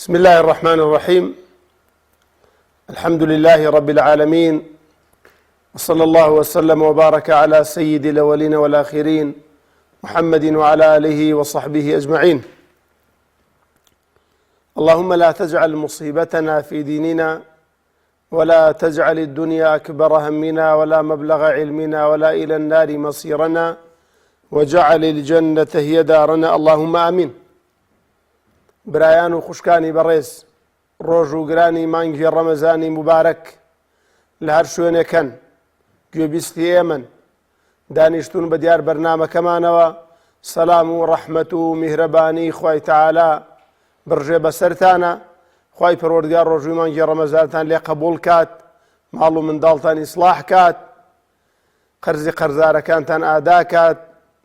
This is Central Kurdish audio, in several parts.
بسم الله الرحمن الرحيم. الحمد لله رب العالمين، وصلى الله وسلم وبارك على سيد الأولين والآخرين محمد وعلى آله وصحبه أجمعين. اللهم لا تجعل مصيبتنا في ديننا، ولا تجعل الدنيا أكبر همنا ولا مبلغ علمنا ولا إلى النار مصيرنا، وجعل الجنة هي دارنا، اللهم آمين. برایان و خوشکانی بەڕێز، ڕۆژ و گرانی مانگی ڕەمەزانی مبارەک لە هەر شوێنێکەن گوێبیستی ئێمن دانیشتون بە دیار بەرنامەکەمانەوە. سەلام و ڕەحمەت و میهرەبانی خوای تەعالا بڕژێ بەسەرتانە. خوای پەروەردگار ڕۆژووی مانگی ڕەمەزانتان لێ قبوڵ کات، ماڵ و منداڵتان ئیسلاح کات، قەرزی قەرزارەکانتان ئادا کات،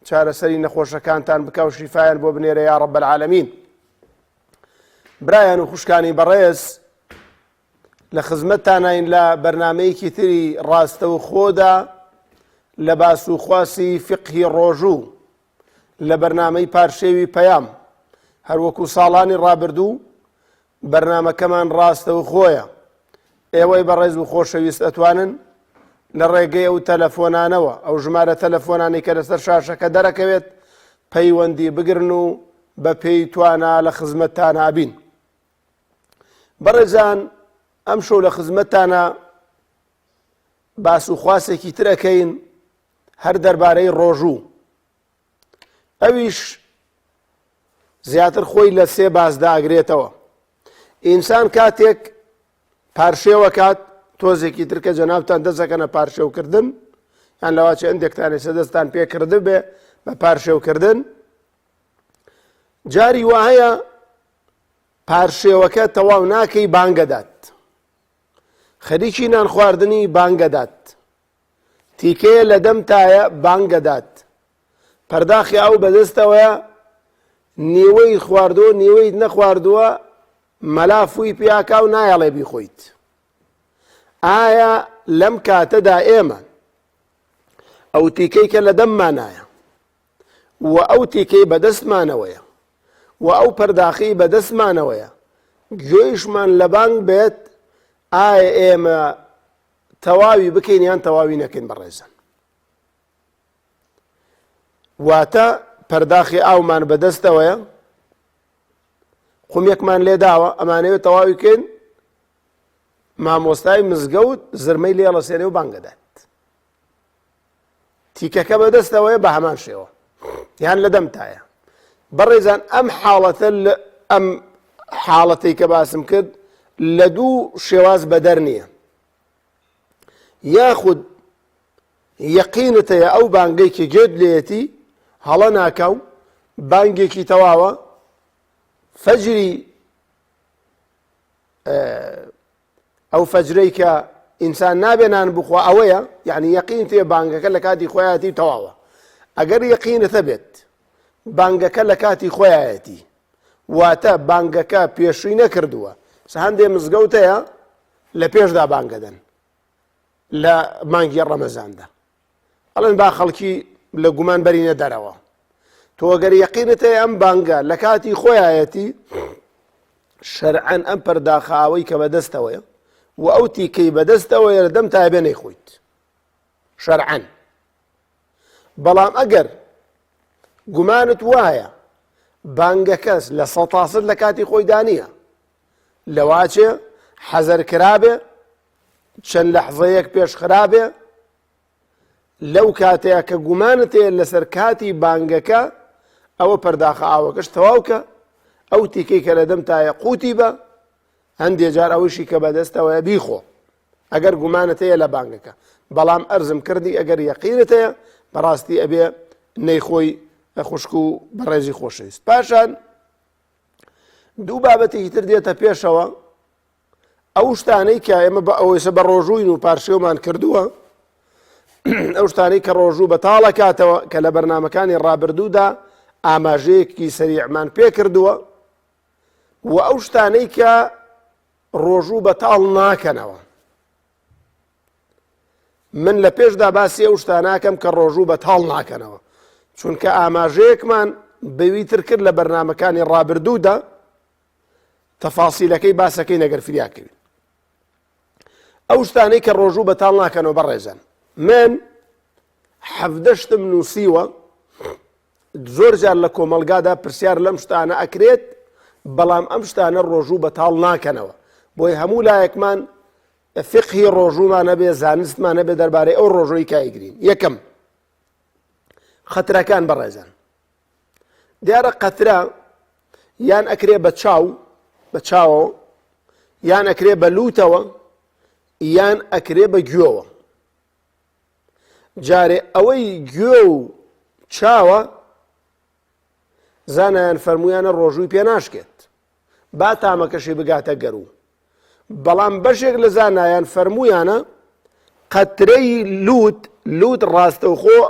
چارەسەری نەخۆشەکانتان بکە و شیفایان بۆ بنێرە یا ڕەب العالەمین. برایان و خوشکانی بەڕێز، لە خزمەتتانین لە بەرنامەیەکی تری ڕاستە و خۆدا لە باس و خواسی فقهی ڕۆژوو لە بەرنامەی پارشێوی پەیام. هەروەکو ساڵانی ڕابردوو بەرنامەکەمان ڕاستە و خۆیە. ئێوەی بەڕێز و خۆشەویست ئەتوانن لە ڕێگەی ئەو تەلەفۆنانەوە، ئەو ژمارە تەلەفۆنانی کە لەسەر شاشەکە دەرەکەوێت، پەیوەندی بگرن و بە پێی توانە لە خزمەتتانە بین. بەڕێزان، ئەم شەو لە خزمەتتانە باس و خواسێکی ترەکەین هەر دەربارەی ڕۆژوو. ئەویش زیاتر خۆی لە سێ باسدا ئەگرێتەوە. ئینسان کاتێک پارشێوە کات، تۆزێکی ترکە جەنابتان دەستەکەنە پارشێوکردن، یان لەواچە ئەندێکتانێ سەدەستان پێکردن بێ بە پارشێوکردن، جاری وایە پارشێوەکە تەواو ناکەی بانگەدات، خەریکی نان خواردنی بانگەدات، تیکەیە لە دەمتایە بانگەدات، پەرداخی ئەو بەدەستەوەیە، نیوەی خواردووە نیوەی نەخواردووە مەلافووی پیاکا و نایەڵێ بیخۆیت. ئایا لەم کاتەدا ئێمە ئەو تیکەی کە لە دەممانایە و ئەو تیکەی بەدەستمانەوەیە و ئەو پەرداخی بەدەستمانەوەیە گوێیشمان لە بانگ بێت، ئایا ئێمە تەواوی بکەین یان تەواوی نەکەین؟ بەڕێزان، واتە پەرداخی ئاومان بەدەستەوەیە، قومێکمان لێداوە، ئەمانەوێت تەواوی بکەین، مامۆستای مزگەوت زرمەی لێڵەسێنێ و بانگەدات، تیکەکە بەدەستەوەیە بە هەمان شێوە یان لە دەمتایە. بەڕێزان، ئەم حاڵەتە ئەم حاڵەتەی کە باسم کرد لە دوو شێواز بەدەر نییە. یاخود یەقینتەیە ئەو بانگەیکی گوێت لێتی هەڵە ناکە و بانگێکی تەواوە، فەجری ئەو فەجرەی کە ئینسان نابێنان بخوا ئەوەیە، یعنی یەقینتەیە بانگەکە لە کاتی خۆیەتی تەواوە. ئەگەر یەقینتە بێت بانگەکە لە کاتی خۆیەتی، واتە بانگەکە پێشووی نەکردووە، هەندێک مزگەوتەیە لە پێشدا بانگەدەن لە مانگی ڕەمەزاندا، ئەڵێن با خەڵکی لە گومان بەرینە دەرەوە. تۆ ئەگەر یەقینتەیە ئەم بانگە لە کاتی خۆیەتی، شەرعەن ئەم پەرداخاوەی کە بەدەستەوەیە و ئەو تیکەی بەدەستەوەیە لە دەم تایبێ نەیخۆیت شەرعەن. بەڵام ئەگەر گومانت وایە بانگەکەس لە 100% لە کاتی خۆی دانیە، لەواچێ حەزەر کرابێ، چەند لەحظەیەک پێش خرابێ، لەو کاتەیە کە گومانت هەیە لەسەر کاتی بانگەکە، ئەوە پەرداخە ئاوەکەش تەواوکە، ئەو تیکەی کە لە دەمتایە قوتی بە، هەندێک جار ئەوشی کە بەدەستەوەیە بیخۆ ئەگەر گومانت هەیە لە بانگەکە. بەڵام ئەرزم کردی ئەگەر یەقینت هەیە بەڕاستی ئەبێ نەیخۆی خوشک و بەڕێزی خۆشەویست. پاشان دوو بابەتێکی تر دێتە پێشەوە، ئەو شتانەی کە ئێمە بە ئەوەیسە بە ڕۆژووین و پارشێومان کردووە، ئەو شتانەی کە ڕۆژوو بەتاڵەکاتەوە کە لە بەرنامەکانی ڕابردوودا ئاماژەیەکی سەریعمان پێ کردووە، و ئەو شتانەی کە ڕۆژوو بەتاڵ ناکەنەوە. من لە پێشدا باسی ئەو شتاناکەم کە ڕۆژوو بەتاڵ ناکەنەوە، چونکە ئاماژەیەکمان بەوی تر کرد لە بەرنامەکانی ڕابردوودا تەفاسیلەکەی باسەکەی نەگەر فریاکەوێت. ئەو شتانەی کە ڕۆژوو بەتاڵ ناکەنەوە بەڕێزان، من 17 شتم نووسیوە، زۆر جار لە کۆمەلگادا پرسیار لەم شتانە ئەکرێت، بەڵام ئەم شتانە ڕۆژوو بەتاڵ ناکەنەوە. بۆی هەموو لایەکمان فقهی ڕۆژوومان هەبێ، زانستمان هەبێ دەربارەی ئەو ڕۆژۆی کایگرین. یەکەم، قەترەکان بەڕێزان. دیارە قەترە یان ئەکرێ بە چاوەوە، یان ئەکرێ بە لووتەوە، یان ئەکرێ بە گوێوە. جارێ ئەوەی گوێ و چاوە زانایان فەرموویانە ڕۆژووی پێ ناشکێت، با تامەکەشی بگاتە گەرو. بەڵام بەشێک لە زانایان فەرموویانە قەترەی لووت ڕاستەوخۆ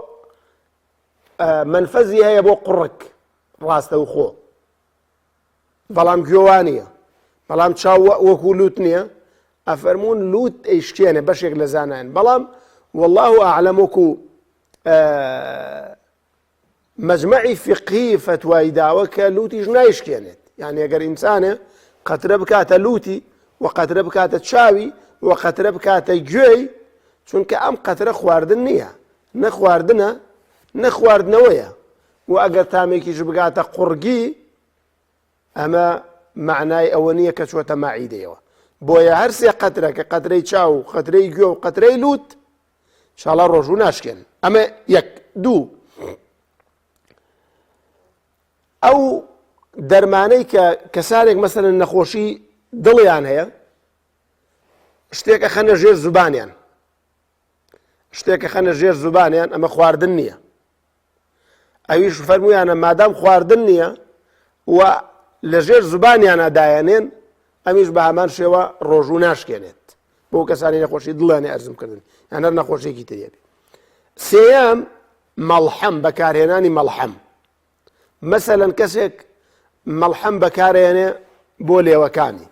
منفەزی هەیە بۆ قوڕک ڕاستەوخۆ، بەڵام گوێوانیە، بەڵام چاو وەکو لووت نییە. ئەفەرمون لووت ئەیشکێنێ بەشێک لە زانایان، بەڵام والله ئەعلەم وەکو مەجمەعی فقهی فتوای داوە کە لوتیش نایشکێنێت. یعنی ئەگەر ئینسانێ قەترە بکاتە لوتی و قەترە بکاتە چاوی و قەترە بکاتە گوێی، چونکە ئەم قەترە خواردن نییە، نەخواردنە نەخواردنەوەیە، و ئەگەر تامێکیش بگاتە قوڕگی ئەمە معنای ئەوە نییە کە چۆتە ماعیدەیەوە. بۆیە هەر سێ قەترە کە قەترەی چاو و قەترەی گوێ و قەترەی لوت ئینشاڵڵا ڕۆژوو ناشکێن. ئەمە یەک. دوو، ئەو دەرمانەی کە کەسانێک مەسەلەن نەخۆشی دڵیان هەیە، شتێکە خەنە ژێر زوبانیان، ئەمە خواردن نییە. ئەویش فەرموویانە مادام خواردن نییە و لە ژێر زوبانیانە دایانێن، ئەمیش بە هەمان شێوە ڕۆژوو ناشکێنێت. بۆ کەسانی نەخۆشی دڵیانێ ئەرزم کردن یان هەر نەخۆشیێکی تریێ. سێیەم، مەڵحەم، بەکارهێنانی مەڵحەم. مەسەلەن کەسێک مەڵحەم بەکارهێنێ بۆ لێوەکانی،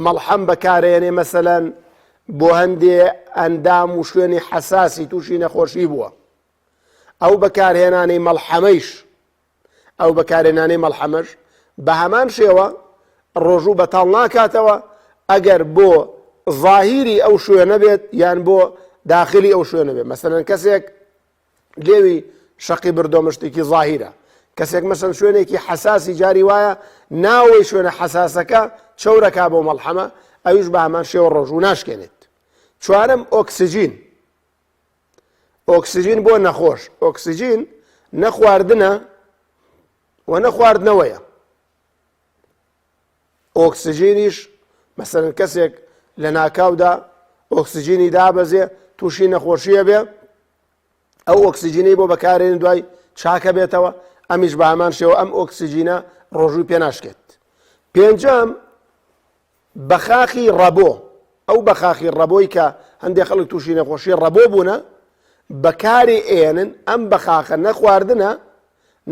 مەڵحەم بەکارهێنێ مەسەلەن بۆ هەندێ ئەندام و شوێنی حەساسی تووشی نەخۆشی بووە، ئەو بەکارهێنانی مەڵحەمەش بە هەمان شێوە ڕۆژوو بەتاڵ ناکاتەوە ئەگەر بۆ ظاهیری ئەو شوێنە بێت یان بۆ داخلی ئەو شوێنە بێت. مەسەلەن کەسێک لێوی شەقی بردۆمە شتێکی ظاهیرە، کەسێک مەسەلەن شوێنێکی حەساسی جاری وایە ناوەی شوێنە حەساسەکە چەورەکا بۆ مەڵحەمە، ئەویش بە هەمان شێوە ڕۆژوو ناشکێنێت. چوارەم، ئۆکسجین بۆ نەخۆش. ئۆکسجین نەخواردنە و نەخواردنەوەیە. ئۆکسجینیش مەسەلەن کەسێک لە ناکاودا ئۆکسجینی دابەزێ تووشی نەخۆشیە بێ، ئەو ئۆکسجینەی بۆ بەکارهێنن دوای چاکە بێتەوە، ئەمیش بە هەمان شێوە ئەم ئۆکسجینە ڕۆژووی پێ ناشکێت. پێنجەم، بەخاخی ڕەبۆ. ئەو بەخاخی ڕەبۆی کە هەندێک خەڵک تووشی نەخۆشی ڕەبۆ بوونە بەکاری ئێنن، ئەم بەخاخە نەخواردنە،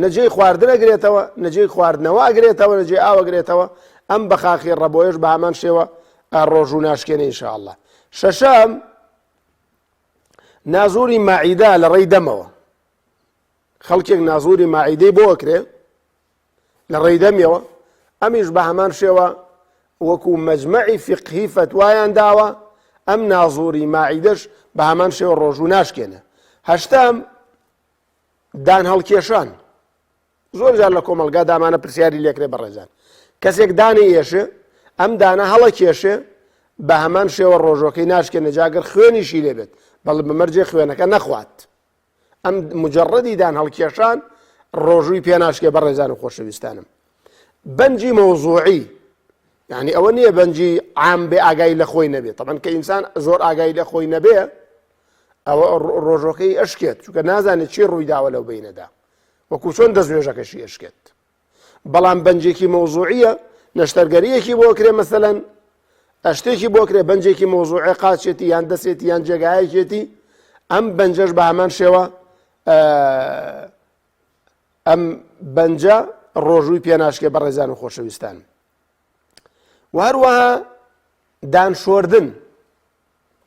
نەجێی خواردن ئەگرێتەوە، نەجێی خواردنەوە ئەگرێتەوە، نەجێی ئاو ئەگرێتەوە. ئەم بەخاخی ڕەبۆیش بە هەمان شێوە ڕۆژوو ناشکێنێ ئینشاءالله. شەشەم، نازوری ماعیدە لە ڕێی دەمەوە. خەڵکێک نازوری ماعیدەی بۆ ئەکرێ لە ڕێی دەمیەوە، ئەمیش بە هەمان شێوە وەکو مەجمەعی فقهی فتوایان داوە ئەم نازوری ماعیدەش بە هەمان شێوە ڕۆژوو ناشکێنە. هەشتەم، دان هەڵکێشان. زۆر جار لە کۆمەلگا دامانە پرسیاری لێکرێ بەڕێزان، کەسێک دانی ئێشێ، ئەم دانە هەڵە کێشێ، بە هەمان شێوە ڕۆژۆکەی ناشکێنە، جاگەر خوێنیشی لێبێت بەڵام بمەرجێ خوێنەکە نەخوات. ئەم مجەڕەدی دان هەڵکێشان ڕۆژووی پێ ناشکێ بەڕێزان و خۆشەویستانم. بەنجی مەوزوعی، یعنی ئەوە نییە بەنجی عام بێ ئاگای لە خۆی نەبێت. طبعاً کە ئینسان زۆر ئاگای لە خۆی نەبێ ئەوە ڕۆژۆکەی ئەشکێت، چونکە نازانێت چی ڕووی داوە لەو بینەدا، وەکو چۆن دەستنوێژەکەشی ئەشکێت. بەڵام بەنجێکی مەوزوعیە، نەشتەرگەریەکی بۆ کرێ، مەسەلەن ئەشتێکی بۆ کرێ، بەنجێکی مەوزوعی قاچێتی یان دەسێتی یان جێگایەکێتی، ئەم بەنجەش بە هەمان شێوە ئەم بەنجە ڕۆژووی پێ ناشکێ بەڕێزان و خۆشەویستان. و هەروەها دان شۆردن.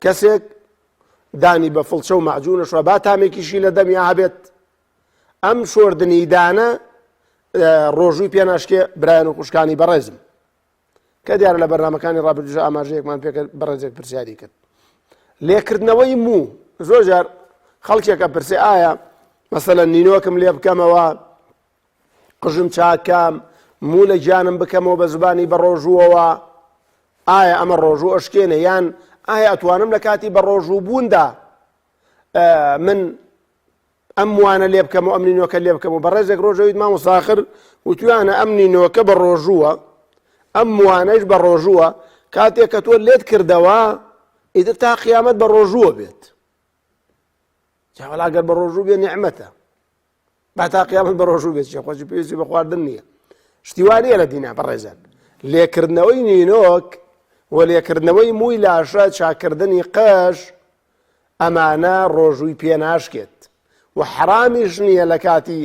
کەسێک دانی بە فڵچە و مەعجوونەشوە با تامێکیشی لە دەمیا هەبێت، ئەم شۆردنی دانە ڕۆژووی پێ ناشکێ برایان و خوشکانی بەڕێزم. کە دیارە لە بەرنامەکانی ڕابردووشە ئاماژەیەکمان پێکرد بەڕێزێک پرسیاری کرد لێکردنەوەی موو زۆر جار خەڵکێکە پرسێ ئایا مەسەلەن نینۆکم لێ بکەمەوە قژم چاکەم موو لە گیانم بکەمەوە بە زبانی بەڕۆژووەوە ئایا ئەمە ڕۆژوو ئەشکێنە یان ئایا ئەتوانم لە کاتی بەڕۆژوو بووندا من ئەم وانە لێ بکەمەوە ئەم نینۆکە لێ بکەمەوە بەڕێزێک ڕۆژەویت مام مساخر وتوانە ئەم نینۆکە بە ڕۆژووە ئەم وانەش بە ڕۆژووە کاتێک کە تۆ لێت کردەوە ئیتر تا قیامەت بە ڕۆژووە بێت جاوەڵا ئەگەر بە ڕۆژوو بێ نیعمەتە با تا قیامەت بە ڕۆژوو بێت خۆشی پێویستی بە خواردن نییە شتیوانیە لە دینا بەڕێزان لێکردنەوەی نینۆک و لێکردنەوەی مووی لاشە چاکردنی قەش ئەمانە ڕۆژووی پێ ناشکێت و حرامیش نییە لە کاتی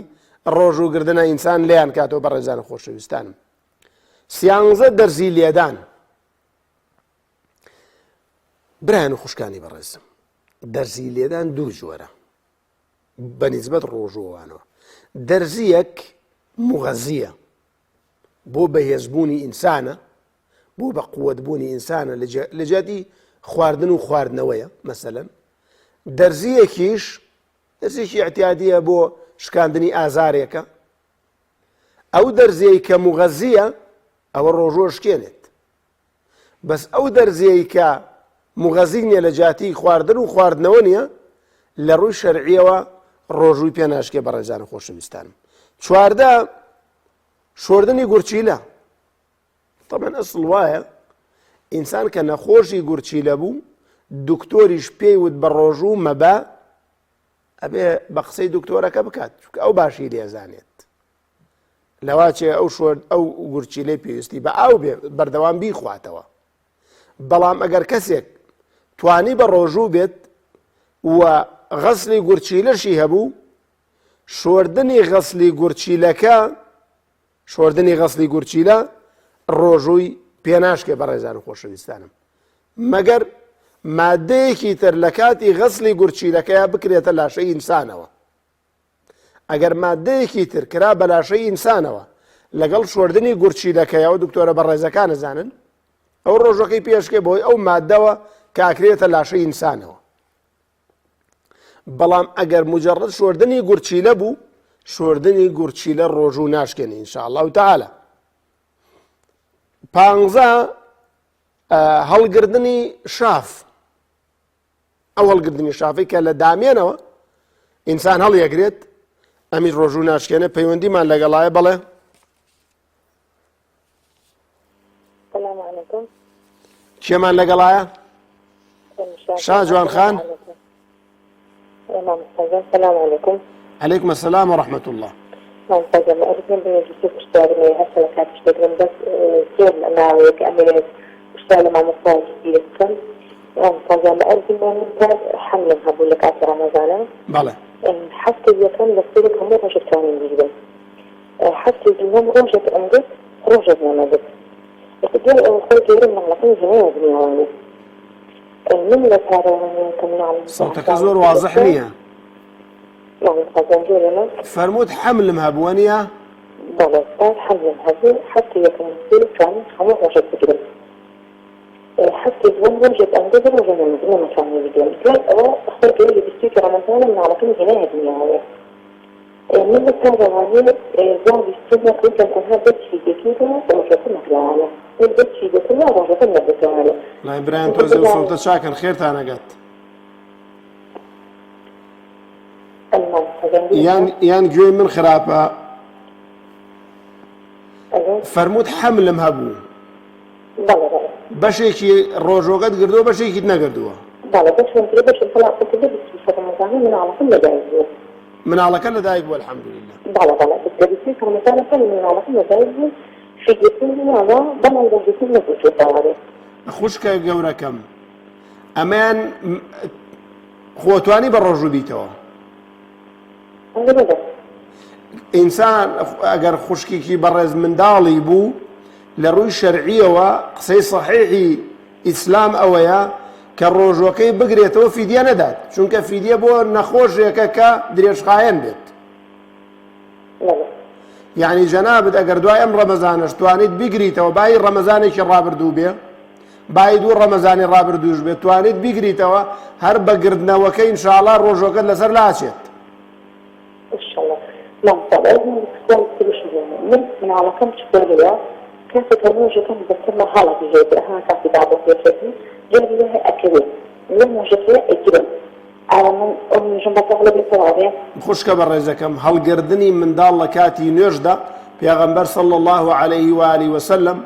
ڕۆژووگردنە ئینسان لیان کاتەوە بەڕێزان خۆشەویستانم سیانزە دەرزی لێدان برایان و خوشکانی بەڕێزم دەرزی لێدان دوو جۆرە بەنسبەت ڕۆژووانەوە دەرزیەک مغەزیە بۆ بەهێزبوونی ئینسانە بۆ بە قووەتبوونی ئینسانە لە جیاتی خواردن و خواردنەوەیە مەسەلەن دەرزیەکیش دەرزێکی اعتیادیە بۆ شکاندنی ئازارێکە ئەو دەرزیەی کە مغەزیە ئەوە ڕۆژوە شکێنێت بەس ئەو دەرزیەی کە مغەزی نیە لە جیاتی خواردن و خواردنەوە نییە لە ڕووی شەرعیەوە ڕۆژووی پێ ناشکێ بەڕێزانە خۆشەویستانم چواردە شۆردنی گورچیلە طبعا ئەسڵ وایە ئینسان کە نەخۆشی گورچیلە بوو دکتۆریش پێی وت بە ڕۆژوو مەبە ئەبێ بە قسەی دکتۆرەکە بکات چونکە ئەو باشی لێزانێت لەواچێ ئەو گورچیلەی پێویستی بە ئاو بێ بەردەوام بیخواتەوە بەڵام ئەگەر کەسێک توانی بە ڕۆژوو بێت و غەسلی گورچیلەشی هەبوو شۆردنی غەسلی گورچیلە ڕۆژووی پێناشکێ بەڕێزان و خۆشەویستانم مەگەر مادەیەکی تر لە کاتی غەسلی گورچیلەکەیە بکرێتە لاشەی ئینسانەوە ئەگەر مادەیەکی تر کرا بە لاشەی ئینسانەوە لەگەڵ شۆردنی گورچیلەکەیەوە دکتۆرە بەڕێزەکان نەزانن ئەو ڕۆژەکەی پێشکێ بۆی ئەو مادەوە کاکرێتە لاشەی ئینسانەوە بەڵام ئەگەر مجرد شۆردنی گورچیلە بوو شۆردنی گورچیلە ڕۆژوو ناشکێنی ئینشاءالله تعالە پانزە هەڵگردنی شاف ئەو هەڵگردنی شافی کە لە دامێنەوە ئینسان هەڵیەگرێت ئەمی ڕۆژوو ناشکێنە پەیوەندیمان لەگەڵایە بەڵێ السلام عليكم کێمان لەگەڵایە شاه جوان خان السلام عليكم عليكم السلام ورحمة الله ممتازة ما أردنا بنجيب اشتغل هسه كانت تشتغل بس زين أنا ويكأمل اشتغل مع مصاب جديد ممتازة ما أردنا ممتاز حملها بقول لك عشر رمضان بلى حتى إذا كان بصير كم رجل ثاني جدا حتى إذا رجل أنجز رجل نمدت الرجال أول غير من علاقين جميع دنيا من لا ترى كم نعلم صوتك زور واضح نية فرموت حمل مهبونية بلى حمل مهبون حتى يكون يصير كان 15 كيلو حتى يكون وجد أنجز وجد من كان يجي كان أو أخبر كده بيستيك رمضان من علاقين جميع دنيا من هذا الوالد زوج السنة كنت أنها بس في كده ومشاكل مكلانا بس في كده ومشاكل مكلانا لا إبراهيم توزي وصوت شاكر خير تانا قد يان جوي من خرافة فرموت حمل مهبو بشيكي روجو قد قردوه بشيكي تنقردوه بلا بس من كده بس طلع كده بس في رمضان من على كل جايزه من على كل دايق والحمد لله بلا بس بس في رمضان كان من على كل جايزه في جسمي هذا بلا جسمي ما بيشوفه خوشك جورا كم أمان خوتواني بالرجو بيتوا إنسان أجر خوشكي كي برز من دالي بو لروي شرعية وقصي صحيحي إسلام أويا كالروجوكي بقريتو فيديا ندات شونك فيديا بو نخوش يكاكا دريش خاين بيت يعني جنابت اگر دوای ام رمضانش توانیت بگریتەوە بای ڕەمەزانێکی ڕابردوو بێ بای دوو ڕەمەزانی ڕابردووش بێت توانیت بگریتەوە هەر بەگردنەوەکە ئینشاءڵڵا ڕۆژەکەت لەسەر لاچێت. انشاءالله. نعم طبعا من على كم شوية كانت الموجة كانت بتسمى حالة جيدة ها كانت بعض الوقت جاب لها أكلين الموجة فيها أكلين على من جنب تغلب الثوابين خوشکە بە ڕێزەکەم هەڵگردنی منداڵ لە کاتی نوێژدا پێغەمبەر صلی الله عليه و آله وسلم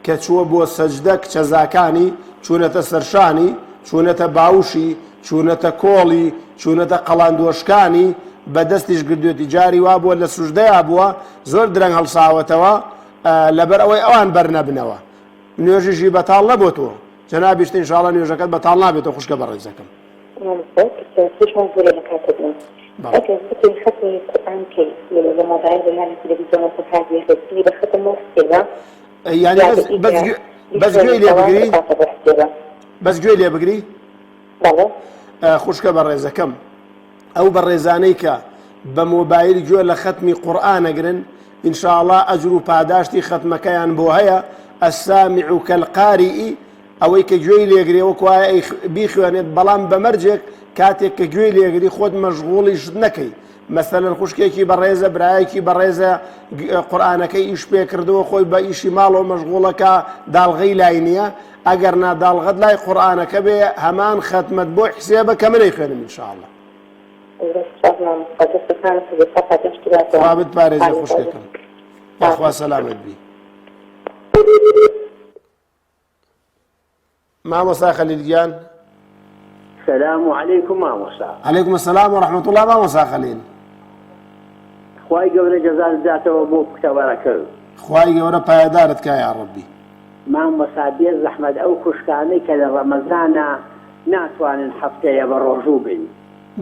کە چووە بۆ سەجدە کچەزاکانی چوونەتە سەرشانی چوونەتە باوشی چوونەتە کۆڵی چوونەتە قەڵاندۆشکانی بەدەستیش گردوێتی جاری وا بووە لە سوژدەیە بووە زۆر درەنگ هەڵساوەتەوە لەبەر ئەوەی ئەوان بەرنەبنەوە نوێژیشی بەتاڵ نەبووتەوە جەنابیشت ئینشاءڵڵا نوێژەکەت بەتاڵ نابێتەوە خوشکە بە ڕێزەکەم. فيش منظور لك هكذا لكن بس ختم القرآن كي لما بعيد يعني التلفزيون والصفحات يختي بختم مفصلة يعني بس جوي لي بقري بس جوي لي بقري خوشکە بە ڕێزەکەم ئەو بەڕێزانەی کە بە مۆبایل گوێ لە ختمی قورئان ئەگرن ئینشاءڵڵا ئەجر و پاداشتی ختمەکەیان بۆ هەیە السامع كالقارئ ئەوەی کە گوێی لێگرێەوە کوایە بیخوێنێت بەڵام بەمەرجێک کاتێک کە گوێی لێگری خۆت مەشغوڵی شت نەکەی مەسەلەن خوشکێکی بەڕێزە برایەکی بەڕێزە قورئانەکەی ئیش پێ کردەوە خۆی بە ئیشی ماڵەوە مەشغوڵەکە داڵغەی لای نییە ئەگەر ناداڵغەت لای قورئانەکە بێ هەمان ختمت بۆ حسێبە کە منەی خوێنم ئینشاءڵڵا. خوا بتپارێزێ خوشکەکەم خوا سەلامت بی. مامۆستا خەلیل السلام عليكم مامۆستا. عليكم السلام ورحمة الله مامۆستا خەلیل. خوای گەورە جەزات بداتەوە بۆ کتەبەرەکە. خوای گەورە پایەدارت کە یا ڕەبی. مامۆستا بێ زەحمەت ئەو کوشتانەی کە لە ڕەمەزانە ناتوانن هەفتەیە بە ڕۆژوو بن.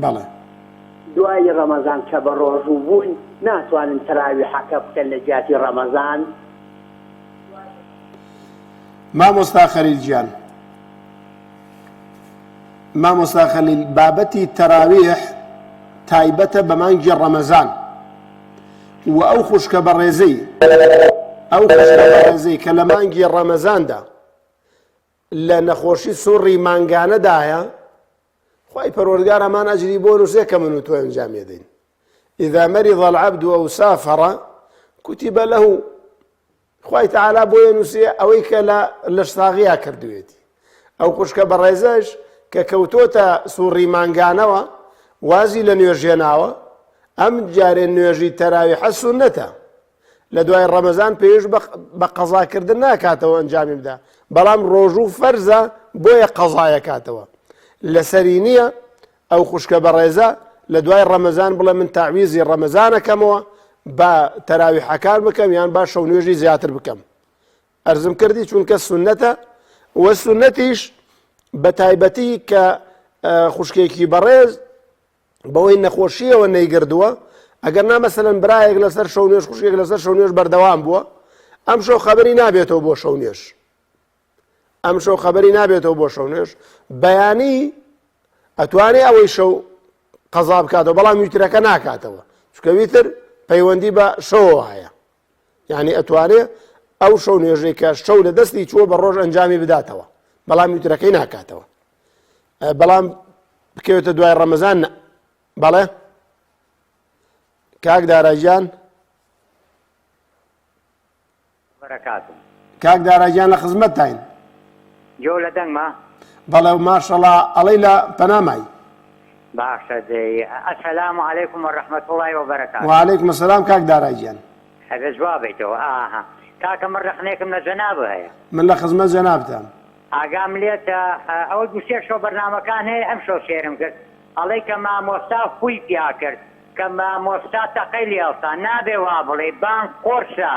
بەڵێ. دوای ڕەمەزان کە بە ڕۆژوو بوون ناتوانن تەراویحەکە بکەن لە جیاتی ڕەمەزان. مامۆستا خەلیل گیان مامۆستا خەلیل بابەتی تەراویح تایبەتە بە مانگی ڕەمەزان و ئەو خوشکە بەڕێزەی کە لە مانگی ڕەمەزاندا لە نەخۆشی سوڕی مانگانەدایە خوای پەروەردگار هەمان ئەجری بۆ نووسێ کە من و تۆ ئەنجام دەین. إذا مرض العبد أو سافر كتب له خوای تعالی بۆیە نووسێ ئەوەی کە لە شتاغیا کردوێتی ئەو خوشکە بەڕێزەش کە کەوتۆتە سوڕی مانگانەوە وازی لە نوێژێناوە ئەم جارێ نوێژی تەراویحە سونەتە لە دوای ڕەمەزان پێویش بە قەزاکردن ناکاتەوە ئەنجامی بدا بەڵام ڕۆژوو فەرزە بۆیە قەزایەکاتەوە لەسەری نییە ئەو خوشکە بەڕێزە لە دوای ڕەمەزان بڵێ من تاویزی ڕەمەزانەکەمەوە بە تەراویحەکان بکەم یان با شەو نوێژی زیاتر بکەم. ئەرزم کردی چونکە سونەتە وە سونەتیش بە تایبەتی کە خوشکێکی بەڕێز بەوەی نەخۆشیەوە نەیگردووە ئەگەر نا مەسەلەن برایەک لەسەر شەو نوێژ خوشکێک لەسەر شەو نوێژ بەردەوام بووە ئەم شەو خەبەری نابێتەوە بۆ شەو نوێژ بۆ شەو نوێژ بەیانی ئەتوانێ ئەوەی شەو قەزا بکاتەوە بەڵام ویترەکە ناکاتەوە چونکە ویتر پەیوەندی بە شەوەوە هەیە یعنی ئەتوانێ ئەو شەو نوێژەی کە شەو لە دەستی چووە بە ڕۆژ ئەنجامی بداتەوە بەڵام ویترەکەی ناکاتەوە بەڵام بکەوێتە دوای ڕەمەزان بەڵێ کاک داراجان کاک داراجان لە خزمەتتاین جۆ لە دەنگمە بەڵێ ماشەڵڵا ئەڵەی لە پەنامای باشە دەی ئەسەلام عەلەیکوم وەڕەحمەت اللهی وبەرەکاتوه. وعەلەیکوم ئەسەلام کاک داراجان هەبێ جوابێتەوە ئاها کاکە من ڕخنێکم لە جەنابە هەیە من لە خزمەت جەنابتان ئاگام لێتە ئەوە دووسێ شەو بەرنامەکان هەیە ئەم شەو شێرم کرد ئەڵێ کە مامۆستا خۆی پیا کرد کە مامۆستا تەقەی لێڵسا نابێ وا بڵێ بانگ قۆرسە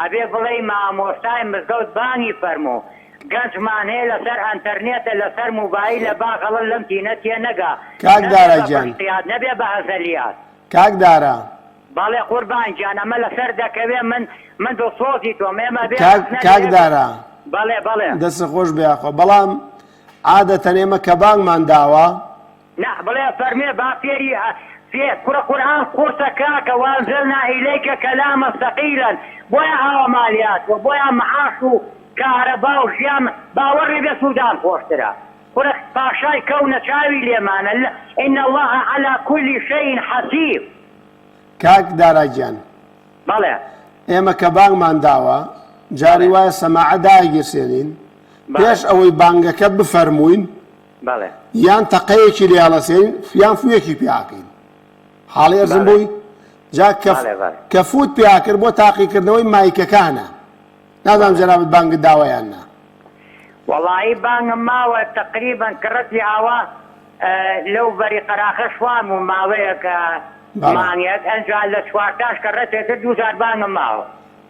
ئەبێ بڵێ مامۆستای مزگەوت بانگی فەرموو گەنجمان هەیە لەسەر ئەنتەرنێتە لەسەر موبایل لە باغەڵە لەم تینە تێ نەگا کاک داراجان نەبێ بە هەزەلیات کاک دارا باڵێ قوربان گیان ئەمە لەسەر دەکەوێ من دڵسۆزی تۆ مێمە بێ کاک دارا بەڵێ دەست خۆش بێخۆ بەڵام عادەتەن ئێمە کە بانگمان داوە نه بڵێ فەرمێ با فێری في قرآن قرصك وأنزلنا إليك كلاما ثقيلا بويا عماليات وبويا معاش وكهرباء وشيام باوري بسودان قرصنا قرأ باشاي كون شاوي اليمان إن الله على كل شيء حسيب. كاك داراجان بله ئێمە کە بانگمان داوە جاری وایە سەماعە داگیرسێنین پێش ئەوەی بانگەکە بفەرمووین بله یان تەقەیەکی لێڵەسێنین یان فویەکی پیاکەین حاڵی ئەرزم بووی جا کە فوت پیاکرد بۆ تاقیکردنەوەی مایکەکانە نازانم جەنابەت بانگت داوایان نا والله بانگم ماوە تقریبا کڕەت لێ ئاوا لەو بەری قەراخە شوام و ماوەیەکە مانگێک ئەنجا لە چوارداش کەڕەتێتە 2000 بانگم ماوە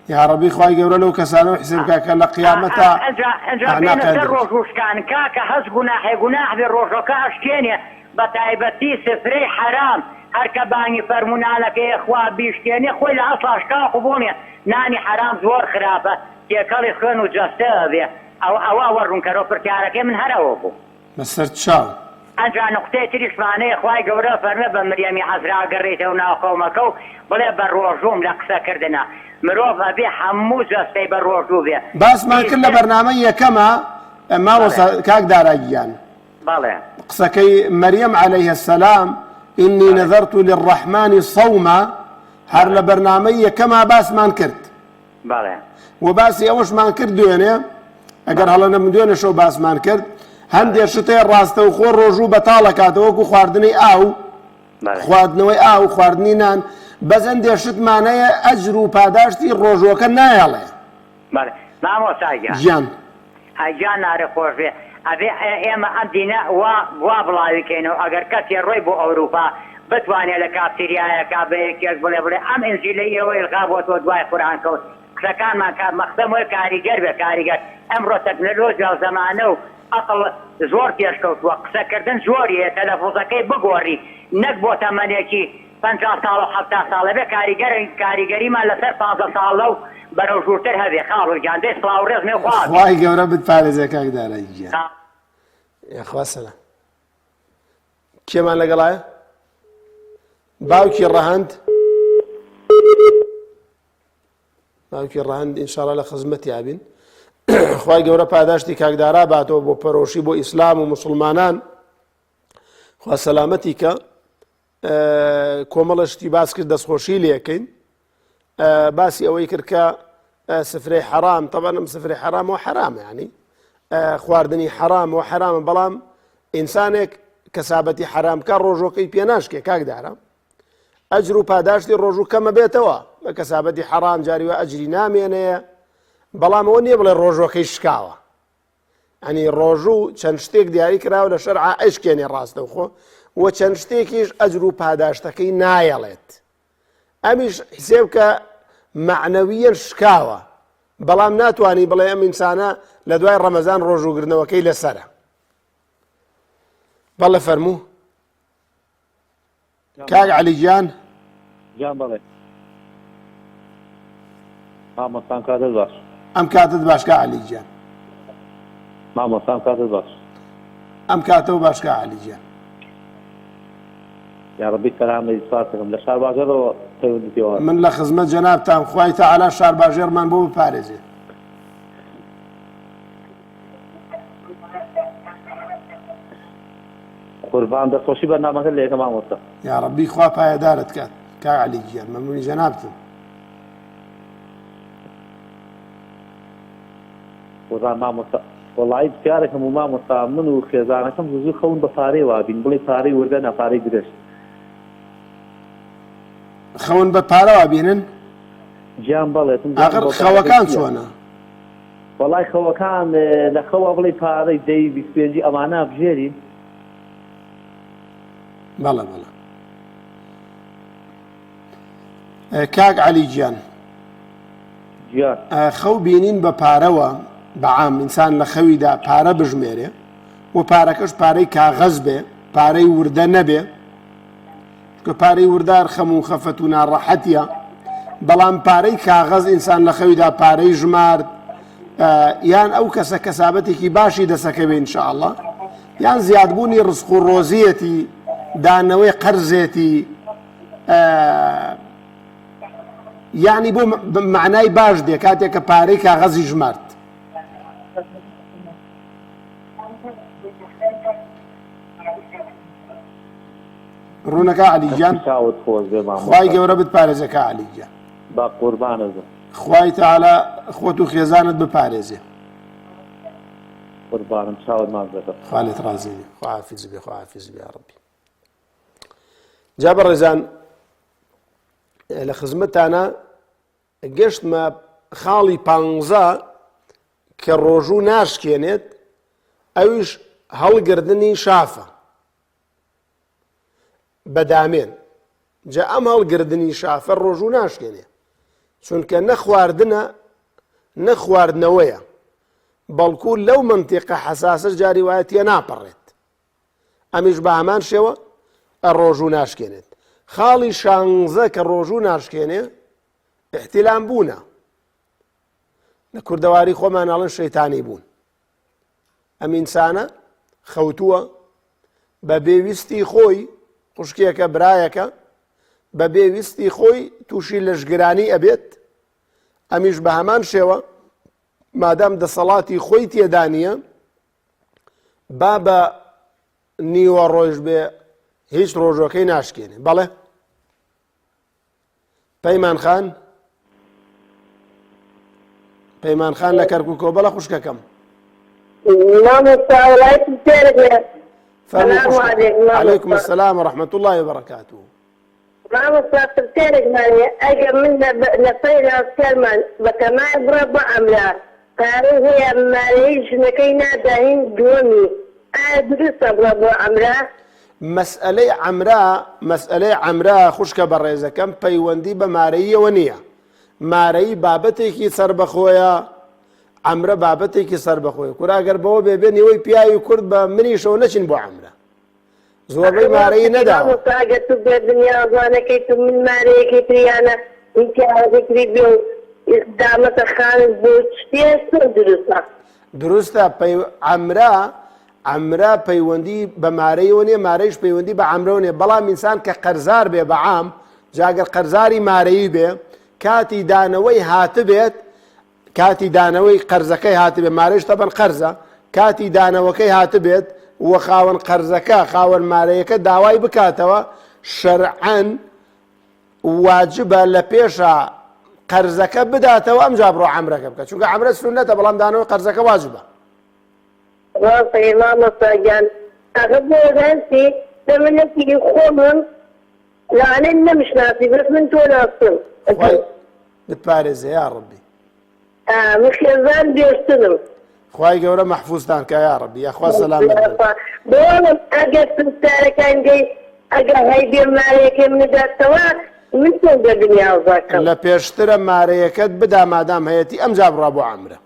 یا ڕەبی خوای گەورە لەو کەسانەوە حسێبکە کە لە قیامەتە ئەنجا بێنە سەر ڕۆژوشکان کاکە هەست گوناحێ گوناح بێ ڕۆژەکە ئەشکێنێ بە تایبەتی سفرەی حرام هەرکە بانگی فەرمونانەکەی خوا بیشتێنێ خۆی لە ئەسڵاش کاخ بوونێ نانی حرام زۆر خراپە تێکەڵی خوێن و جەستە بێ ئەوە وەڕوونکەرەوە پرتیارەکەی من هەرەوە بوو بەسەر چاو ئەنجا نقطەی تریشمانەیە خوای گەورە فەرمێ بە مریەمی عەزرا گەڕێتەوە ناو قەومەکە و بڵێ بە ڕۆژوم لە قسەکردنە مرۆڤ هەبێ هەموو جەستەی بە ڕۆژوو بێ باسمان کرد لە بەرنامەی یەکەمە ماوەسا کاک داراگیان بەڵێ قسەکەی مەریەم عەلەیهە السەلام ئینی نەذەرت للڕەحمانی صەوما هەر لە بەرنامەی یەکەما باسمان کرد بەڵێ و باسی ئەوەشمان کرد دوێنێ ئەگەر هەڵە نەبوو دوێنێشەوە باسمان کرد هەندێک شتێ ڕاستەوخۆ ڕۆژوو بەتاڵەکاتەوە وەکو خواردنی ئاو خواردنەوەی ئاو خواردنی نان بەزەندێ شتمانەیە ئەجر و پاداشتی ڕۆژوەکە نایەڵێ مامۆساگیان هەیجان نارە خۆش بێ ئەبێ ئێمە ئەم دینە وا بڵاویکەینەوە ئەگەر کەسێ ڕۆی بۆ ئەوروپا بتوانێت لە کافتریایەکە بە یەکێک بڵێ ئەم ئینجیلەی ئێوە ئیلغا بۆتەوە دوای قورئان کەوت قسەکانمان مەخدەمەوەی کاریگەر بێ کاریگەر ئەمڕۆ تەکنۆلۆژیا و زەمانە و ئەقڵ زۆر پێشکەوتووە قسەکردن زۆریە تەلەفۆزەکەی بگۆڕی نەک بۆ تەمەنێکی 50 ساڵ و 70 ساڵە بێ کاریگەریمان لەسەر 15 ساڵە و بەرەو ژوورتر هەبێ خاڵ گیاندەی سڵاو ڕێز مێ خوای گەورە بتپارێزێ کاک داراگیان خوا سەلام کێمان لەگەڵایە باوکی ڕەهەند ئینشاڵڵا لە خزمەتی ئابین خوای گەورە پاداشتی کاکدارا باتەوە بۆ پەرۆشی بۆ ئیسلام و مسلمانان خوا سەلامەتی کە کۆمەڵەشتی باس کرد دەستخۆشی لێکەین باسی ئەوەی کرد کە سفرەی حرام طبعا ئەم سفرەی حرام و حرامە یعنی خواردنی حرام و حرامە بەڵام ئینسانێک کەسابەتی حرامکە ڕۆژۆکەی پێناشکێ کاکدارە ئەجر و پاداشتی ڕۆژوو کەمە بێتەوە بە کەسابەتی حرام جاریوە ئەجری نامێنەیە بەڵام ئەوە نییە بڵێ ڕۆژۆکەی شکاوە ئەنی ڕۆژوو چەند شتێک دیاری کراوە لە شەرعا ئەشکێنێ ڕاستەوخۆ و چەند شتێکیش ئەجر و پاداشتەکەی نایەڵێت ئەمیش حسێب کە معنەویەن شکاوە بەڵام ناتوانی بڵێ ئەم ئینسانە لە دوای ڕەمەزان ڕۆژوگرنەوەکەی لەسەرە بەڵێ فەرموو کاک عەلیگیان جان بەڵێ مامۆستان کاتت باش ئەم کاتت باش کا عەلیگیان مامۆستان کاتت باش ئەم کاتەوە باش کا عەلیگیان یا ڕەبی سەلامەی سپاس دەکەم لە شار باژێرەوە پەیوەندیتەوە من لە خزمەت جەنابتان خوای تەعالا شار باژێرمان بۆ بپارێزێت قوربان دەستخۆشی بەرنامەکە لە یەکە مامۆستا یا ڕەبی خوا پایەدارت کات کا عەلیگیان مەمنونی جەنابتم قوربان مامۆستا وەڵی پرسیارێکم و مامۆستا من و خێزانەکەم زوو خەون بە پارەی وابین بڵێ پارەی وردە نە پارەی درێژ خەون بە پارەوە بینن گیان بەڵێتم ئاخر خەوەکان چۆنە وەڵی خەوەکان لە خەوە بڵێ پارەی 25 ئەمانە بژێری بەڵێ بەڵێ کاک عەلیگیان گیان خەو بینین بە پارەوە بەعام ئینسان لە خەویدا پارە بژمێرێ و پارەکەش پارەی کاغەز بێ پارەی وردە نەبێ کە پارەی وردار خەم و خەفەت و ناڕەحەتیە بەڵام پارەی کاغەز ئینسان لە خەویدا پارەی ژمارد یان ئەو کەسە کەسابەتێکی باشی دەسەکەوێ ئینشاءڵڵا یان زیادبوونی ڕزق و ڕۆزیەتی دانەوەی قەرزێتی يعني بۆ معنای باش دێ کاتێک کە پارەی کاغەزی ژمارد. ڕوونەکە عەلیجان چاوت خۆش بێ مامۆستا. خوای گەورە بتپارێزە کە عەلیجان. با قوربانە خوای تەعالا خۆت و خێزانت بپارێزێ. قوربانم چاوت ماز دەکەم. خوا لێت ڕازی بێ. خوا حافیز بێ. خوا حافیز بێ یا ڕەبی. جا بەڕێزان لە خزمەتانە گەشتمە خاڵی 15 کە ڕۆژوو ناشکێنێت ئەویش هەڵگردنی شافە بەدامێن. جا ئەم هەڵگردنی شافە ڕۆژوو ناشکێنێ چونکە نەخواردنەوەیە بەڵکو لەو منتیقە حەساسە جاری وایە تێ ناپەڕێت. ئەمیش بە هەمان شێوە ڕۆژوو ناشکێنێت. خاڵی 16 کە ڕۆژوو ناشکێنێ احتیلام بوونە. لە کوردەواری خۆمان ئەڵێن شەیتانی بوون. ئەم ئینسانە خەوتووە بە بێویستی خۆی خوشکیەکە برایەکە بە بێویستی خۆی تووشی لەشگرانی ئەبێت. ئەمیش بە هەمان شێوە مادام دەسەڵاتی خۆی تێدا نییە با بە نیوە ڕۆژ بێ هیچ ڕۆژەکەی ناشکێنێ. بەڵێ پەیمان خان لە کەرکووکەوە بەڵە خوشکەکەم عەلەیکم السلام وەڕەحمەتوڵڵی وبەڕەکاتوه. ئەگەر من لە پەی ڕاستیارمان بە تەمای بڕە بە عەمرا پارەی هەیە مارەی ژنەکەی ناداهین دووەمی ئایا دروستە بڕە بۆ عەمرا؟ مەسئلەی عەمرا خوشکە بەڕێزەکەم پەیوەندی بە مارەییەوە نییە. مارەی بابەتێکی سەربەخۆیە، عەمرە بابەتێکی سەربەخۆیە. کوراگەر بەوە بێبێ نیوەی پیاوی کورد بە منیشەوە نەچین بۆ عەمرە. زۆربەی مارەیی نەداوە. ئەگەر تو بێ دنیاوانەکەی تو من مارەیەکی تریانە ئیمتیازێکری بێ و دامەتە خانت بۆ شتێ دروستە؟ دروستە عەمرا پەیوەندی بە مارەیەوە نیە، مارەیش پەیوەندی بە عەمرەوە نیە. بەڵام ئینسان کە قەرزار بێ بە عام جاگەر قەرزاری مارەیی بێ کاتی دانەوەی هاتبێت کاتی دانەوەی قەرزەکەی هاتبێت مارەیش تەبەن قەرزە کاتی دانەوەکەی هاتبێت وە خاوەن قەرزەکە خاوەن مارەیەکە داوای بکاتەوە شەرعەن واجبە لە پێشە قەرزەکە بداتەوە ئەمجا بڕۆ عەمرەکە بکە چونکە عەمرە سونەتە بەڵام دانەوەی قەرزەکە واجبە. ڕاستەی مامۆستاگیان ئەگە بۆ دەستی دەمنەتی خۆمم لەوانەیە نەمشناسی بەس من تۆ ناستم بتپارێزێ یا ڕەبی. من خێزان بێشتنم. خوای گەورە مەحفوظتان کە یا ڕەبی. یاخوا سەلامەت بۆڵم ئەگەر پرسیارەکان گەی ئەگەر هەی بێ مارەیەکەی منەداتەوە من چۆن بە دنیاوزاکەم؟ لە پێشترە مارەیەکەت بدا مادام هەیەتی ئەمجا بڕا بۆ عەمرە.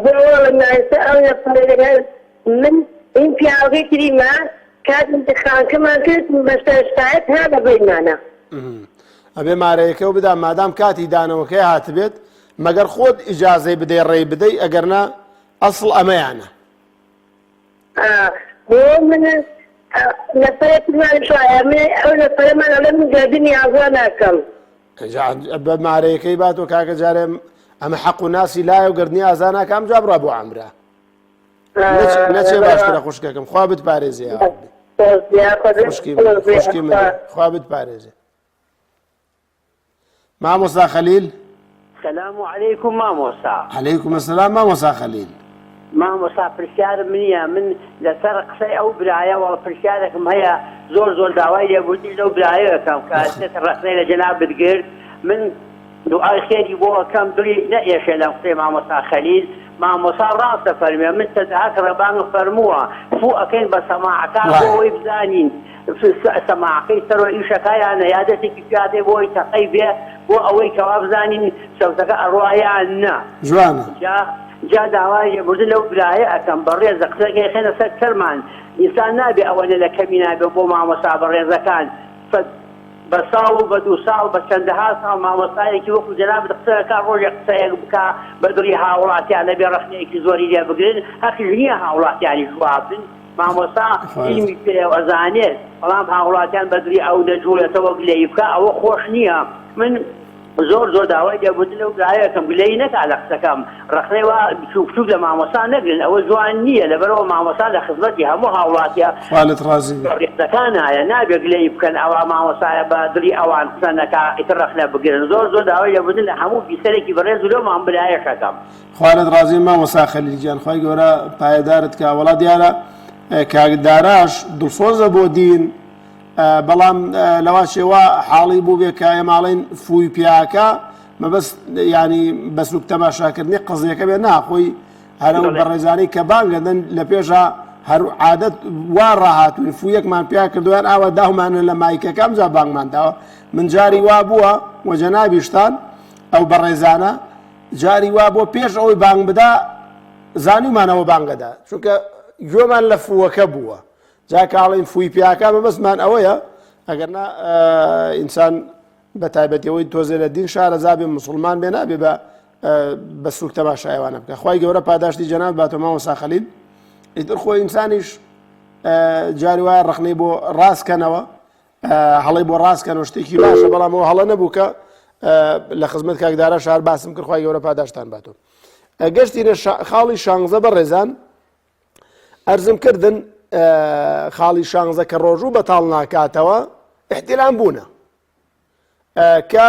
بۆڵم نایسە ئەو نەفەرەکە من این پیاوەکەی تریمە کات انتخابکەمان کرد بە سەرشتایەت ها بەبەیمانە. ئەبێ مارەیەکە و بدا مادام کاتی دانەوەکەی هاتبێت مەگەر خۆت ئیجازەی بدەی ڕێی بدەی ئەگەرنا ئەسڵ ئەمەیانە. بۆ من لەفەرەتمان شایە ئەو لەفەرەمان ئەڵێ من گەردنی ئازا ناکەم. بە مارەیەکەی باتەوە کاکە جارێ ئەمە حەق و ناسی لایە و گردنی ئازا ناکە ئەمجا بڕا بۆ عەمرە. نەچێ باشترە خوشکەکەم خوا بتپارێزێ یا ڕەبی. خوشکی من خوا بتپارێزێ. مامۆستا خەلیل. سلام علیکم مامۆستا. عەلەیکم السلام مامۆستا خەلیل. مامۆستا پرسیارم نییە من لەسەر قسەی ئەو برایە وەڵ پرسیارێکم هەیە زۆر داوای لێبوردی لەو برایەکەم کە ڕستەی لە جەناب بتگرت من دوعای خێری بۆ ئەەکەم دڵی نەئێشێ لەم قسەی مامۆستا خەلیل. مامۆستا ڕاستە فەرمێ من تەزعات ڕەبانگ فەرمووە فوو ئەکەین بە سەماعەکان بۆ ئەوەی بزانین سەماعەکەی سەرۆ ئیشەکەیان یادەتێکی پیادێ بۆی تەقەی بێ بۆ ئەوەی کەوا بزانین شەوتەکە ئەڕوایان نا. جوانە. جا داوای لێبوردن لەو برایە ئەەکەم بەڕێزە قسەکەی خێنە سەر سەرمان ئینسان نابێ ئەوەنە لە کەمی نابێ بۆ مامۆستا بەڕێزەکان بە ساڵ و بە دوو ساڵ بە چەندەها ساڵ مامۆستایەکی وەکو جەنابەت قسەکە ڕۆژێک قسەیەک بکە بە دڵی هاوڵاتیان لەبێ ڕەخنەیەکی زۆری لێ بگرن هەقیش نییە هاوڵاتیانی جوابن مامۆستا علمی پێ ئەزانێت بەڵام هاوڵاتیان بەدری ئەو دەجوڵێتەوە گلەی بکە ئەوە خۆش نییە. من زۆر داوای دەبوتن و برایەکەم گلەی نەکا لە قسەکەم ڕخنەی وا بچووک لە مامۆستا نەگرن ئەوە جوان نییە لەبەرەوە مامۆستا لە خزمەتی هەموو هاوڵاتیە ڕێزەکان هەیە نابێ گلەی بکەن ئەوە مامۆستایە بە دڵی ئەوان قسە نەکا ئیتر ڕخنە بگرن. زۆر داوای دەبوتن لە هەموو بیسەرێکی بەڕێز و لەومان برایەکەکەم. خوالت ڕازی مامۆستا خەلیلجیان خی گەورە پایدارت کە وڵا دیارە کاکداراش دڵسۆزە بۆ دین بەڵام لەوا شێوە حاڵی بوو بێ کە ئێماڵین فووی پیاکە مەبەست ینی بەسوک تەماشاکردنی قزیەکە بێ ناخۆی هەرە بەڕێزانەی کە بانگەدەن لە پێشە هەر عادەت وا ڕاهاتووی فوویەکمان پیا کردویان ئاوە داهمانە لە مایکەکەم جا بانگمانداوە من جاری وا بووە وەجەنابیشتان ئەو بەڕێزانە جاری وا بۆ پێش ئەوەی بانگ بدا زانیمانەوە بانگەدا چونکە گوێمان لە فووەکە بووە جا کاڵین فووی پیاکە مەبەستمان ئەوەیە ئەگەرنا ئینسان بە تایبەتیەوەی تۆزێ لە دین شارەزا بێ مسلمان بێ نابێ بە سوک تەماشایەوانە بکە. خوای گەورە پاداشتی جەناب باتۆ مامۆستا خەلیل. ئیتر خۆی ئینسانیش جاری وایە ڕخنەی بۆ ڕاستکەنەوە هەڵەی بۆ ڕاستکەنەوە شتێکی باشە بەڵام ئەوە هەڵە نەبوو کە لە خزمەت کاکدارە شار باسم کرد خوای گەورە پاداشتان باتۆ. گەشتینە خاڵی شانزە بەڕێزان ئەرزم کردن خاڵی شانزە کە ڕۆژوو بەتاڵ ناکاتەوە احتیلام بوونە کە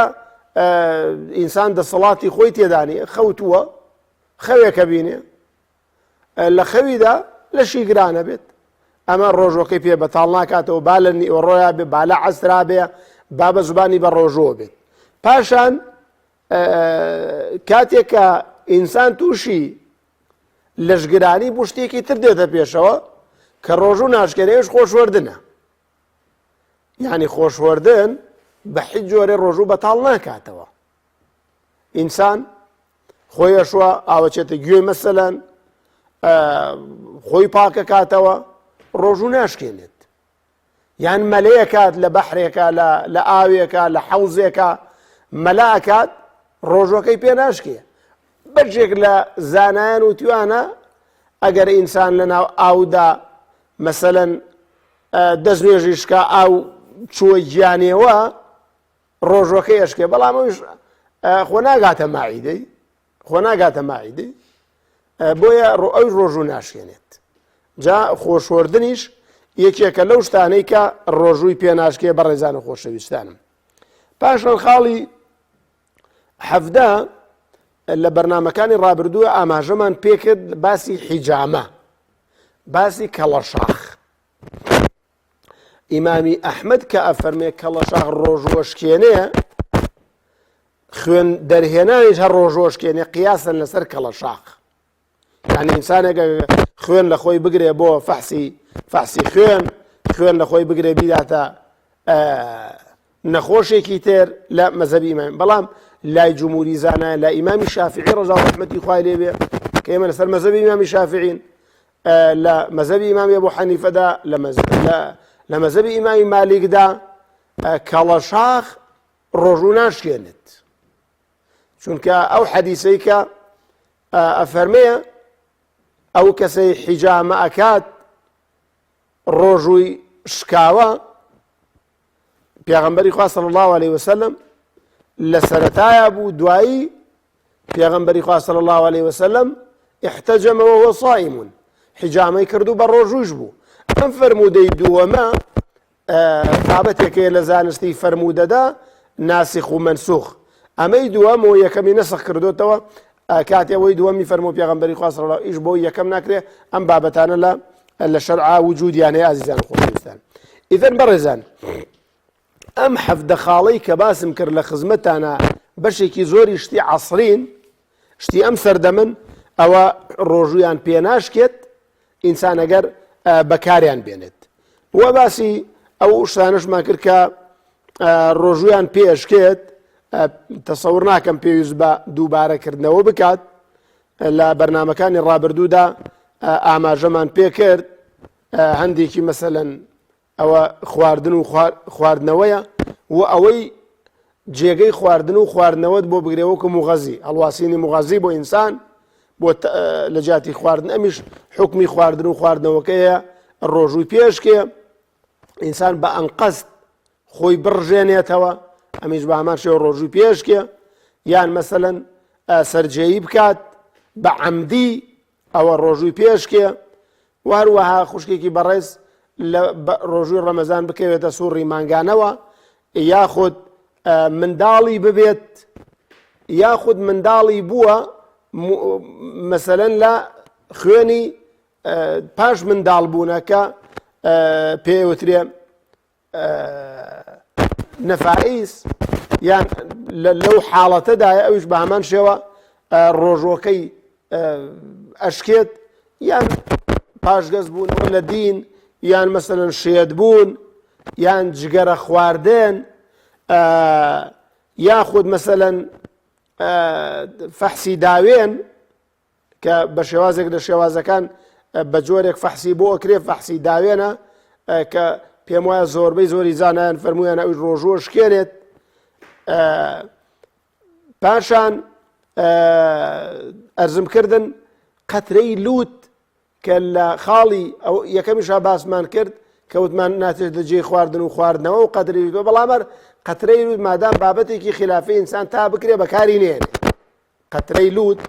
ئینسان دەسەڵاتی خۆی تێدانی خەوتووە خەوێکە بینێ لە خەویدا لەشی گرانە بێت ئەمە ڕۆژۆکەی پێ بەتاڵ ناکاتەوە با لە نیئۆڕۆیا بێ با لە عەسرا بێ با بە زبانی بە ڕۆژۆ بێت. پاشان کاتێک کە ئینسان تووشی لەشگرانی بۆ شتێکی تر دێتە پێشەوە کە ڕۆژوو ناشکێنەیەش خۆشوەردنە یعنی خۆشوەردن بە حیچ جۆرێ ڕۆژوو بەتاڵ ناکاتەوە. ئینسان خۆیەشوە ئاوەچێتە گوێ مەسەلەن خۆی پاکە کاتەوە ڕۆژوو ناشکێنێت یان مەلەیە کات لە بەحرێکە لە ئاوێکە لە حەوزێکە مەلاکات ڕۆژەکەی پێ ناشکێ. بەجێک لە زانایان و توانە ئەگەر ئینسان لەناو ئاودا مەسەلەن دەستنوێژی شکا ئاو چووە گیانێەوە ڕۆژەکەی ئەشکێ بەڵام خۆ ناگاتە ماعیدەی بۆیە ئەوی ڕۆژوو ناشکێنێت. جا خۆشوەردنیش یەکێکە لەو شتانەی کە ڕۆژووی پێ ناشکێ بە ڕێزانە خۆشەویستانم. پاشان خاڵی حەفدە لە بەرنامەکانی ڕابردووە ئاماژەمان پێکرد باسی حیجامە باسی کەڵەشاخ. ئیمامی ئەحمەد کە ئەفەرمێ کەڵەشاخ ڕۆژوەشکێنێ خوێن دەرهێنانیش هەر ڕۆژوەشکێنێ قیاسن لەسەر کەڵەشاخ. یعنی ئینسانێک خوێن لە خۆی بگرێ بۆ فەحسی خوێن لە خۆی بگرێ بیداتە نەخۆشێکی تر لە مەزهبی ئیمام. بەڵام لای جمهوری زانایان لە ئیمامی شافعی ڕەضا و ڕەحمەتی خوای لێ بێ کە ئێمە لەسەر مەزهبی ئیمامی شافعین لە مەزهبی ئیمامی ئەبوو حەنیفەدا لە مەزهبی ئیمامی مالیکدا کەڵەشاخ ڕۆژوو ناشکێنێت چونکە ئەو حەدیسەی کە ئەفەرمەیە ئەو کەسەی حیجامە ئەکات ڕۆژووی شکاوە پێغەمبەری خوا صلی الله علیه وسلم لە سەرەتایە بوو دوایی پێغەمبەری خوا صلی الله علیه وسلم احتجم وهو صائم حجامەی کردو بە ڕۆژووش بوو. ئەم فەرموودەی دووەمە بابەتێکەیە لە زانستی فەرموودەدا ناسخ و منسوخ. ئەمەی دووەم و یەکەمی نەسخ کردوتەوە کاتێەوەی دووەمی فەرموو پێغەمبەری خوا صلی الله ئیش بۆ یەکەم ناکرێ ئەم بابەتانە لە شەرعا وجودیان هەیە ئازیزان خۆشەویستان. ئیتر بەڕێزان ئەم حەفدە خاڵەی کە باسم کرد لە خزمەتانە بەشێکی زۆری شتی عەسرین شتی ئەم سەردەمن ئەوە ڕۆژوویان پێ ناشکێت ئینسان ئەگەر بەکاریان بێنێت. وە باسی ئەو شتانەشمان کرد کە ڕۆژوویان پێشکێت تەسەور ناکەم پێویست بە دووبارەکردنەوە بکات. لە بەرنامەکانی ڕابردوودا ئاماژەمان پێ کرد هەندێکی مەسەلەن ئەوە خواردن و خواردنەوەیە و ئەوەی جێگەی خواردن و خواردنەوەت بۆ بگرێەوە کە مغەزی هەڵواسینی مغەزی بۆ ئینسان بۆ لە جاتی خواردن ئەمیش حکمی خواردن و خواردنەوەکەیە ڕۆژووی پێشکێ ئینسان بە ئەنقەست خۆی بڕژێنێتەوە ئەمیش بە هەمان شێوە ڕۆژووی پێشکێ یان مەسەلەن سەرجێیی بکات بە عەمدی ئەوە ڕۆژووی پێشکێ وهروەها خوشکێکی بەڕێز لە ڕۆژووی ڕەمەزان بکەوێتە سووڕی مانگانەوە یاخود منداڵی ببێت یاخود منداڵی بووە مەسەلەن لە خوێنی پاش منداڵ بوونەکە پێوترێ نەفائیس یان لەو حاڵەتەدایە ئەویش بە هەمان شێوە ڕۆژۆکەی ئەشکێت یان پاشگەز بوونەوە لە دین یان مەسەلەن شێت بوون یان جگەرە خواردن یاخود مەسەلەن فەحسی داوێن کە بە شێوازێک لە شێوازەکان بە جۆرێک فەحسی بۆ ئەکرێ فەحسی داوێنە کە پێم وایە زۆربەی زۆری زانایان فەرمویان ئەوی ڕۆژوە شکێنێت پاشان ئەرزمکردن قەترەی لووت کە لە خاڵی ئەو یەکەمیشا باسمان کرد کەوتمان ناتێت لە جێی خواردن و خواردنەوە و قەترەی لووت بەڵام قەترەی لووت مادام بابەتێکی خلافی ئینسان تا بکرێ بەکاری نێنێ قەترەی لووت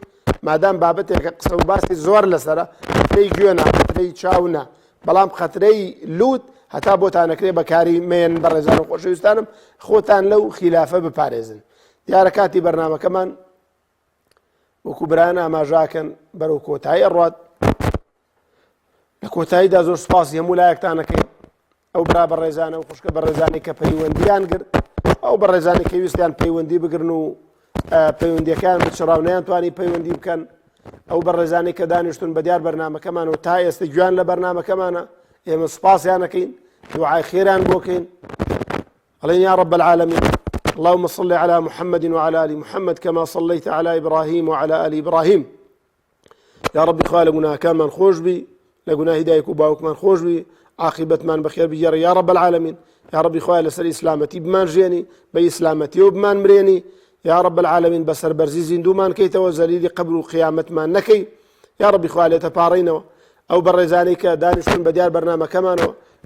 مادام بابەتێکە قسە و باسی زۆر لەسەرە قەترەی گوێنە قەترەی چاونە بەڵام قەترەی لووت هەتا بۆتانەکرێ بەکاری مێن بەڕێزان و خۆشەویستانم خۆتان لەو خلافە بپارێزن دیارە کاتی بەرنامەکەمان وەکو برایان ئاماژاکەن بەرەو کۆتایی ئەڕوات لە کۆتاییدا زۆر سوپاسی هەموو لایەکتانەکەی ئەو برا بەڕێزانە و خوشکە بەڕێزانی کە پەیوەندیان کرد ئەو بەڕێزانی کە ویستیان پەیوەندی بگرن و پەیوەندیەکان بچڕاونیان توانی پەیوەندی بکەن ئەو بەڕێزانی کە دانیشتون بە دیار بەرنامەکەمان و تا ئێستا گویان لە بەرنامەکەمانە ئێمە سوپاسیانەکەین دوعای خێران بۆکەین ئەڵێن یا رب العالمين اللهم صل على محمد وعلى آل محمد كما صليت على إبراهيم وعلى آل إبراهيم يا رب خوا لقناها كمان خوش بي لقناها هدايك وباوك من خوش بي عاقبة من بخير بجار يا رب العالمين يا رب خوا لسر إسلامتي بمان جيني بإسلامتي وبمان مريني يا رب العالمين بسر برزيزين دومان كي توزلي قبر وقيامة ما نكي يا رب خوا لتبارينه أو برزانيك دانشون بديار برنامج كمان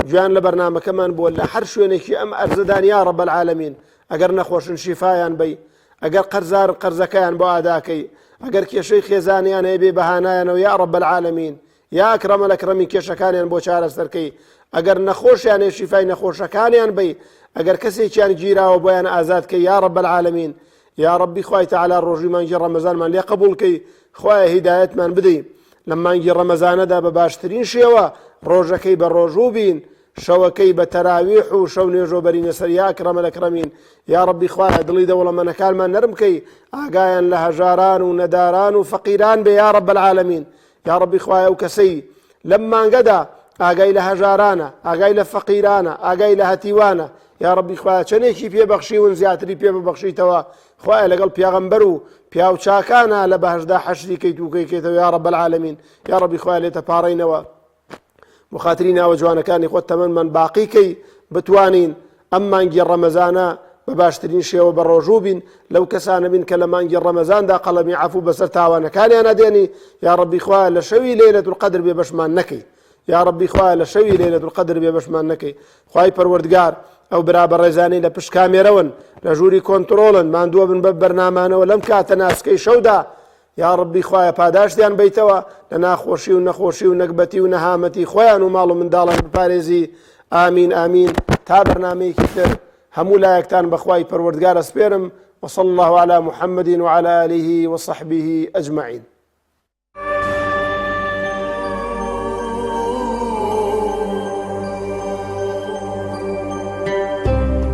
جوان لبرنامج كمان بولا حرشونيكي أم أرزدان يا رب العالمين أجر نخوش شفايان بي أجر قرزار قرزكيان بو أداكي أجر كي شيخ يزانيان يبي بهانايان ويا رب العالمين يا أكرم الأكرمين كي شكانيان بو شارع سركي أجر نخوش يعني شفاي نخوش كانيان بي أجر كسي كان جيرا وبيان آزادكي يا رب العالمين يا ربي خواي تعالى الرجل من جي رمضان من ليقبولكي خواي هداية من بدي لما نجي رمضان دا بباشترين شيوا روجكي بالروجوبين شوكي بتراويح وشو نيجو برين سر يا أكرم الأكرمين يا ربي خواي دلي دولة من كان ما نرمكي أعقايا لها جاران ونداران وفقيران بي يا رب العالمين يا ربي خواي وكسي لما انقدا أعقاي لها جارانا أعقاي لها فقيرانا أعقاي لها تيوانا يا ربي خواي چنيكي بيه بخشي ونزياتري بيه بخشي توا خواي لقل بيغمبرو بياو چاكانا لبهجدا حشري كيتو كيتو يا رب العالمين يا ربي خواي لتبارينوا مخاطرين وجوانا كان إخوة تمن من باقي كي بتوانين أما نجي رمضان بباشترين شيء وبالرجوبين لو كسان من كلام نجي رمضان دا قلمي عفو بسرتاوانا كان أنا ديني يا ربي خوا لشوي ليلة القدر ببشمان نكي يا ربي خوا لشوي ليلة القدر ببشمان نكي خواي پروردگار أو برابر رزاني لبش كاميرون لجوري كنترولن ما ندوب من برنامجنا ولم كاتناس كي شودا يا ربي خوايا پاداش ديان بيتوا لنا خوشي ونخوشي ونقبتي ونهامتي خوايا ومالو من دالن بباريزي آمين آمين تا برنامج كتر همو لا يكتان بخواي پروردگار اسبيرم وصلى الله على محمد وعلى آله وصحبه أجمعين.